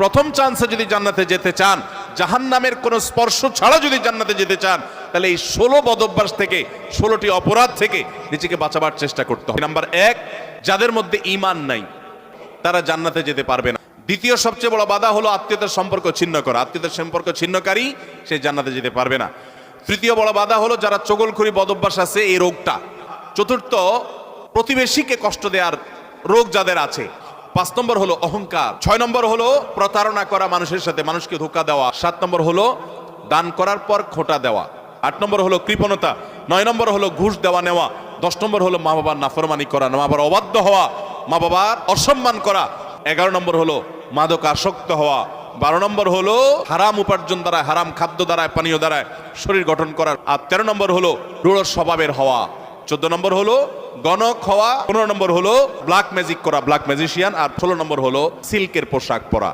প্রথম চান্সে যদি জান্নাতে যেতে চান, জাহান্নামের কোনো স্পর্শ ছাড়া যদি জান্নাতে যেতে চান, তাহলে এই 16 বদঅভ্যাস থেকে, 16টি অপরাধ থেকে নিজেকে বাঁচাবার চেষ্টা করতে হবে। নাম্বার 1, যাদের মধ্যে ঈমান নাই তারা জান্নাতে যেতে পারবে না। দ্বিতীয় সবচেয়ে বড় বাধা হলো আত্মীয়তার সম্পর্ক ছিন্ন করা। আত্মীয়তার সম্পর্ক ছিন্নকারী সে জান্নাতে যেতে পারবে না। তৃতীয় বড় বাধা হলো যারা চগলখড়ি বদঅভ্যাস আছে, এই রোগটা। চতুর্থ, প্রতিবেশীকে কষ্ট দেওয়ার রোগ যাদের আছে। 5 নম্বর হলো অহংকার। 6 নম্বর হলো প্রতারণা করা, মানুষের সাথে মানুষকে ধোঁকা দেওয়া। 7 নম্বর হলো দান করার পর খোঁটা দেওয়া। 8 নম্বর হলো কৃপণতা। 9 নম্বর হলো ঘুষ দেওয়া নেওয়া। 10 নম্বর হলো মা বাবার নাফরমানি করা, মা বাবার অবাধ্য হওয়া, মা বাবার অসম্মান করা। 11 নম্বর হলো মাদক আসক্ত হওয়া। 12 নম্বর হলো হারাম উপার্জন দ্বারা, হারাম খাদ্য দ্বারা, পানীয় দ্বারা শরীর গঠন করা। আর 13 নম্বর হলো রূঢ় স্বভাবের হওয়া। 14 নম্বর হলো গণক হওয়া। 15 নম্বর হলো ব্ল্যাক ম্যাজিক করা, ব্ল্যাক ম্যাজিশিয়ান। আর 16 নম্বর হলো সিল্কের পোশাক পরা।